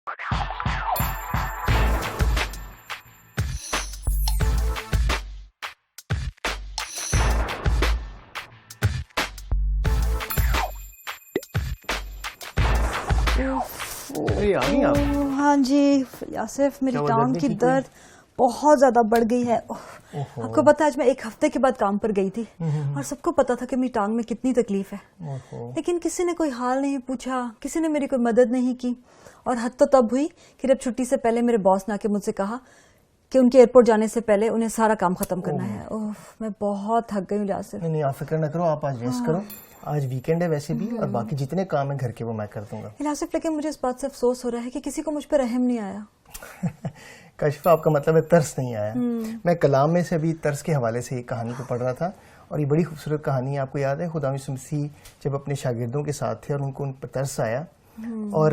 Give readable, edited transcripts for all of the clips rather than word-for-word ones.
ہاں جی یاسف، میری ٹانگ کی درد بہت زیادہ بڑھ گئی ہے. آپ کو پتا آج میں ایک ہفتے کے بعد کام پر گئی تھی اور سب کو پتا تھا کہ میری ٹانگ میں کتنی تکلیف ہے، لیکن کسی نے کوئی حال نہیں پوچھا، کسی نے میری کوئی مدد نہیں کی. اور حد تو تب ہوئی کہ جب چھٹی سے پہلے میرے باس نے آ کے مجھ سے کہا کہ ان کے ایئرپورٹ جانے سے پہلے انہیں سارا کام ختم کرنا ہے. میں بہت تھک گئی ہوں یاسف. نہیں آپ فکر نہ کرو، آپ آج ریسٹ کرو. آج ویکینڈ ہے ویسے بھی، اور باقی جتنے کام ہیں گھر کے وہ میں کر دوں گا. یاسف لیکن مجھے اس بات سے افسوس ہو رہا ہے کہ کسی کو مجھ پہ رحم نہیں آیا. کاشفہ آپ کا مطلب ہے ترس نہیں آیا. میں کلام میں سے ابھی ترس کے حوالے سے ایک کہانی کو پڑھ رہا تھا، اور یہ بڑی خوبصورت کہانی ہے. آپ کو یاد ہے خدا یسوع مسیح جب اپنے شاگردوں کے ساتھ تھے اور ان کو ان پر ترس آیا، اور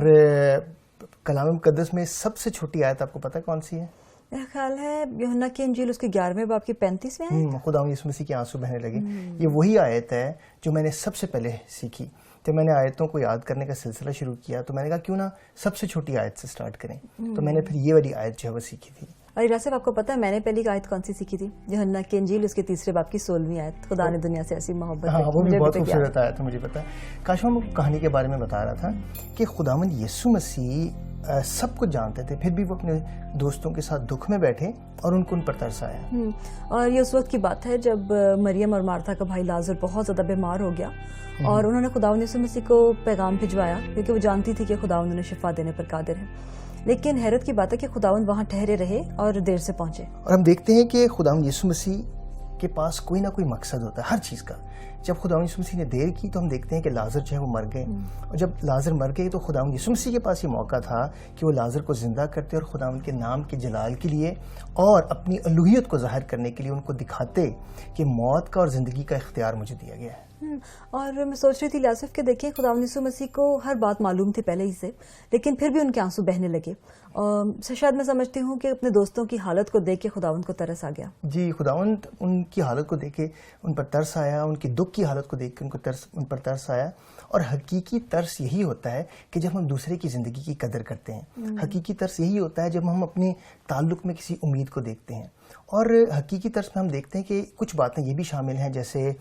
کلام مقدس میں سب سے چھوٹی آیت آپ کو پتہ کون سی ہے؟ میرا خیال ہے یوحنا کی انجیل اس کے 11ویں باب کی 35ویں آیت. خدا یسوع مسیح کے آنسو بہنے لگے. یہ وہی آیت ہے جو میں نے سب سے پہلے سیکھی. جب میں نے آیتوں کو یاد کرنے کا سلسلہ شروع کیا تو میں نے کہا کیوں نہ سب سے چھوٹی آیت سے سٹارٹ کریں. تو میں نے پھر یہ والی آیت جو ہے وہ سیکھی تھی. اور یاسف آپ کو پتا ہے میں نے پہلی آیت کون سی سیکھی تھی؟ یوحنا کی انجیل اس کے 3 باب کی 16ویں آیت، خدا نے دنیا سے ایسی محبت. ہاں وہ بھی بہت خوبصورت آیت ہے، مجھے پتا ہے. کاشفہ میں کہانی کے بارے میں بتا رہا تھا کہ خداوند یسوع مسیح سب کچھ جانتے تھے، پھر بھی وہ اپنے دوستوں کے ساتھ دکھ میں بیٹھے اور ان پر ترس آیا. اور یہ اس وقت کی بات ہے جب مریم اور مارتھا کا بھائی لازر بہت زیادہ بیمار ہو گیا، اور انہوں نے خداوند یسوع مسیح کو پیغام بھجوایا کیونکہ وہ جانتی تھی کہ خداوند انہیں شفا دینے پر قادر ہے. لیکن حیرت کی بات ہے کہ خداوند وہاں ٹھہرے رہے اور دیر سے پہنچے. اور ہم دیکھتے ہیں کہ خداوند یسوع مسیح کے پاس کوئی نہ کوئی مقصد ہوتا ہے ہر چیز کا. جب خداوند یسوع مسیح نے دیر کی تو ہم دیکھتے ہیں کہ لازر جو ہے وہ مر گئے، اور جب لازر مر گئے تو خداوند یسوع مسیح کے پاس یہ موقع تھا کہ وہ لازر کو زندہ کرتے اور خداوند کے نام کے جلال کے لیے اور اپنی الوہیت کو ظاہر کرنے کے لیے ان کو دکھاتے کہ موت کا اور زندگی کا اختیار مجھے دیا گیا ہے. اور میں سوچ رہی تھی یاسف کہ دیکھیں خداوند یسوع مسیح کو ہر بات معلوم تھی پہلے ہی سے، لیکن پھر بھی ان کے آنسو بہنے لگے. شاید میں سمجھتی ہوں کہ اپنے دوستوں کی حالت کو دیکھ کے خداوند کو ترس آ گیا. جی خداوند ان کی حالت کو دیکھ کے ان پر ترس آیا، ان کی دکھ کی حالت کو دیکھ کے ان پر ترس آیا. اور حقیقی ترس یہی ہوتا ہے کہ جب ہم دوسرے کی زندگی کی قدر کرتے ہیں. حقیقی ترس یہی ہوتا ہے جب ہم اپنے تعلق میں کسی امید کو دیکھتے ہیں. اور حقیقی طرز میں ہم دیکھتے ہیں کہ کچھ باتیں یہ بھی شامل ہیں، جیسے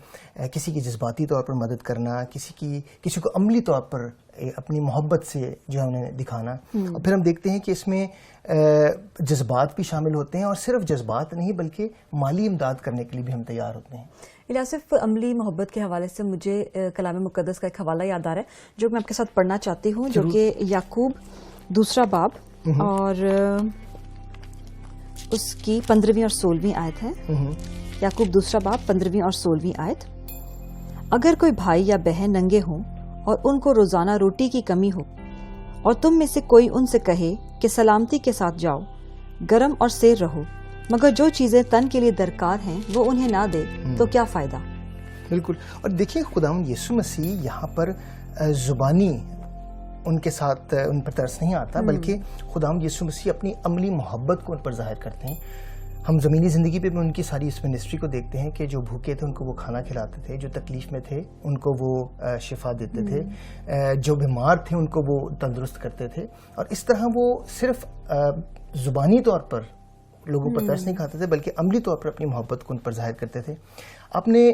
کسی کی جذباتی طور پر مدد کرنا، کسی کو عملی طور پر اپنی محبت سے جو ہے انہیں دکھانا. اور پھر ہم دیکھتے ہیں کہ اس میں جذبات بھی شامل ہوتے ہیں، اور صرف جذبات نہیں بلکہ مالی امداد کرنے کے لیے بھی ہم تیار ہوتے ہیں. یاسف عملی محبت کے حوالے سے مجھے کلام مقدس کا ایک حوالہ یاد آ رہا ہے جو میں آپ کے ساتھ پڑھنا چاہتی ہوں، جو کہ یعقوب 2 باب اور اس کی 15ویں اور 16ویں آیت ہے. یعقوب 2 باب 15ویں اور 16ویں آیت. اگر کوئی بھائی یا بہن ننگے ہوں اور ان کو روزانہ روٹی کی کمی ہو، اور تم میں سے کوئی ان سے کہے کہ سلامتی کے ساتھ جاؤ، گرم اور سیر رہو، مگر جو چیزیں تن کے لیے درکار ہیں وہ انہیں نہ دے تو کیا فائدہ. بالکل. اور دیکھیں خداوند یسوع مسیح یہاں پر زبانی ان کے ساتھ ان پر ترس نہیں آتا، بلکہ خداوند یسوع مسیح اپنی عملی محبت کو ان پر ظاہر کرتے ہیں. ہم زمینی زندگی پہ بھی ان کی ساری اس منسٹری کو دیکھتے ہیں کہ جو بھوکے تھے ان کو وہ کھانا کھلاتے تھے، جو تکلیف میں تھے ان کو وہ شفا دیتے تھے، جو بیمار تھے ان کو وہ تندرست کرتے تھے. اور اس طرح وہ صرف زبانی طور پر لوگوں پر ترس نہیں کھاتے تھے بلکہ عملی طور پر اپنی محبت کو ان پر ظاہر کرتے تھے. آپ نے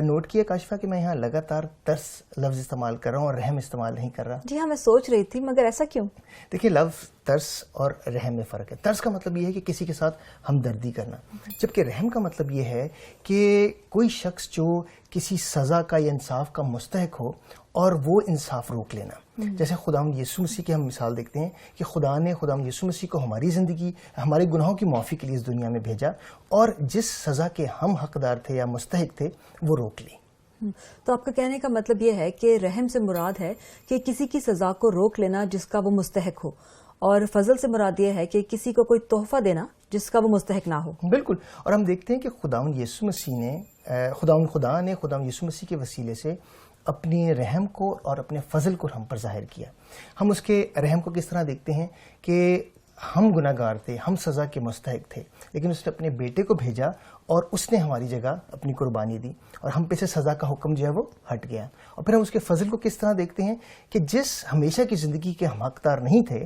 نوٹ کیا کاشفہ کہ میں یہاں لگاتار ترس لفظ استعمال کر رہا ہوں اور رحم استعمال نہیں کر رہا؟ جی ہاں میں سوچ رہی تھی مگر ایسا کیوں؟ دیکھیے لفظ ترس اور رحم میں فرق ہے. ترس کا مطلب یہ ہے کہ کسی کے ساتھ ہمدردی کرنا، جبکہ رحم کا مطلب یہ ہے کہ کوئی شخص جو کسی سزا کا یا انصاف کا مستحق ہو اور وہ انصاف روک لینا. جیسے خداوند یسوع مسیح کی ہم مثال دیکھتے ہیں کہ خدا نے خداوند یسوع مسیح کو ہماری زندگی، ہمارے گناہوں کی معافی کے لیے اس دنیا میں بھیجا، اور جس سزا کے ہم حقدار تھے یا مستحق تھے وہ روک لی. تو آپ کا کہنے کا مطلب یہ ہے کہ رحم سے مراد ہے کہ کسی کی سزا کو روک لینا جس کا وہ مستحق ہو، اور فضل سے مراد یہ ہے کہ کسی کو کوئی تحفہ دینا جس کا وہ مستحق نہ ہو. بالکل. اور ہم دیکھتے ہیں کہ خداوند یسوع مسیح نے خدا نے خداوند یسوع مسیح کے وسیلے سے اپنی رحم کو اور اپنے فضل کو ہم پر ظاہر کیا. ہم اس کے رحم کو کس طرح دیکھتے ہیں کہ ہم گناہ گار تھے، ہم سزا کے مستحق تھے، لیکن اس نے اپنے بیٹے کو بھیجا اور اس نے ہماری جگہ اپنی قربانی دی، اور ہم پہ سے سزا کا حکم جو ہے وہ ہٹ گیا. اور پھر ہم اس کے فضل کو کس طرح دیکھتے ہیں کہ جس ہمیشہ کی زندگی کے ہم حقدار نہیں تھے،